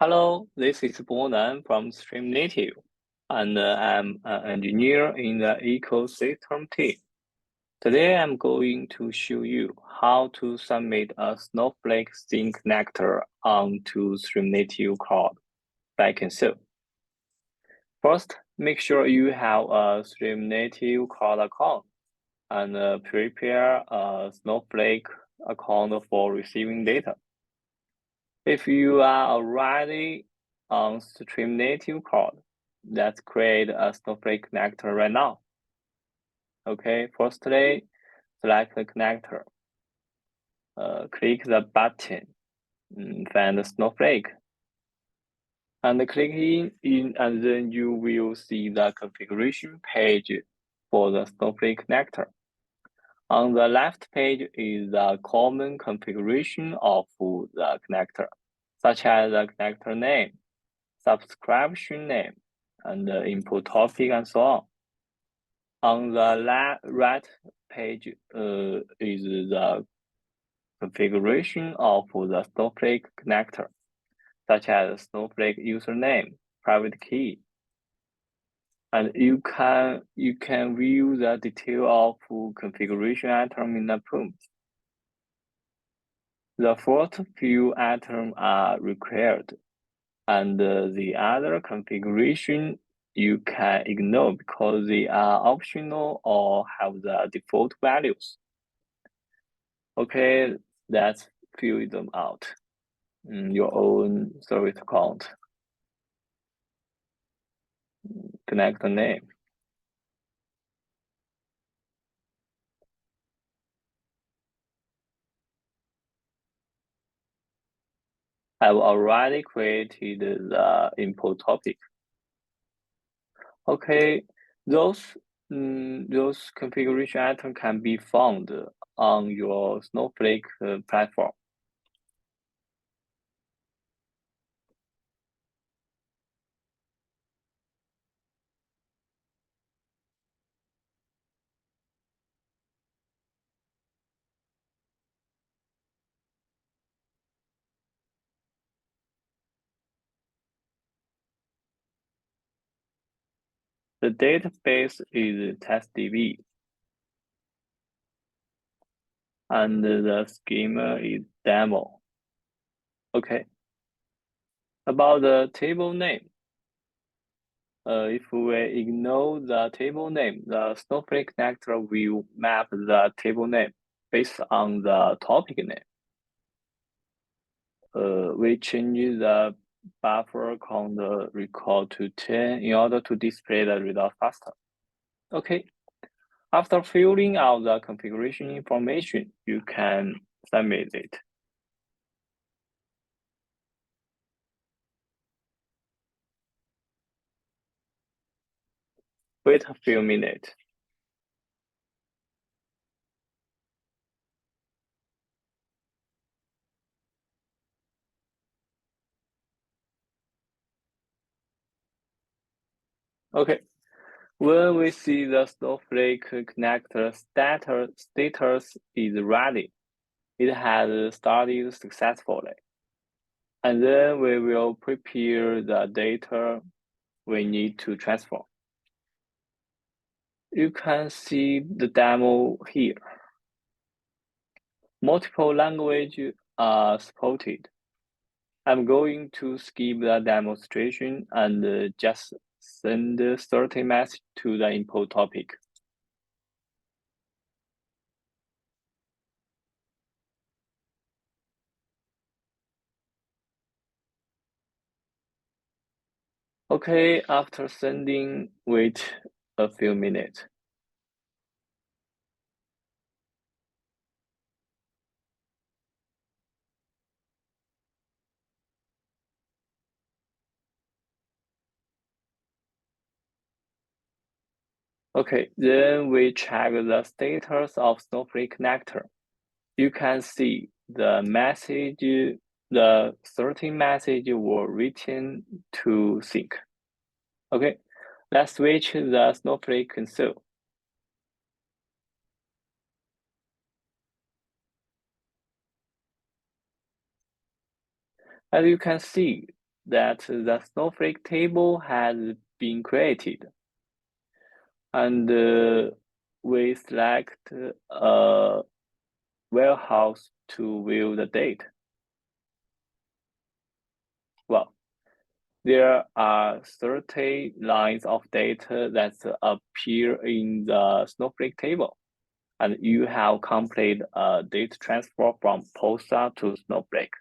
Hello, this is Bonan from Stream Native, and I'm an engineer in the ecosystem team. Today, I'm going to show you how to submit a Snowflake Sink Connector onto Stream Native Cloud backend server. First, make sure you have a Stream Native Cloud account and prepare a Snowflake account for receiving data. If you are already on Stream Native Cloud, let's create a Snowflake connector right now. Okay, firstly, select the connector. Click the button, find the Snowflake, and click in, and then you will see the configuration page for the Snowflake connector. On the left page is the common configuration of the connector, such as the connector name, subscription name, and the input topic, and so on. On the right page is the configuration of the Snowflake connector, such as Snowflake username, private key. And you can view the detail of configuration item in the prompt. The first few items are required, and the other configuration you can ignore because they are optional or have the default values. Okay, let's fill them out in your own service account. Connect the name. I've already created the input topic. Okay, those configuration items can be found on your Snowflake platform. The database is testDB, and the schema is demo. Okay. About the table name, if we ignore the table name, the Snowflake connector will map the table name based on the topic name. We change the buffer count record to 10 in order to display the result faster. Okay. After filling out the configuration information, you can submit it. Wait a few minutes. Okay. When we see the Snowflake connector status is ready, it has started successfully. And then we will prepare the data we need to transfer. You can see the demo here. Multiple languages are supported. I'm going to skip the demonstration and just send 30 messages to the input topic. Okay, after sending, wait a few minutes. Okay, then we check the status of Snowflake connector. You can see the 30 messages were written to sync. Okay, let's switch the Snowflake console. As you can see, that the Snowflake table has been created. And we select a warehouse to view the date. Well, there are 30 lines of data that appear in the Snowflake table, and you have completed a data transfer from Pulsar to Snowflake.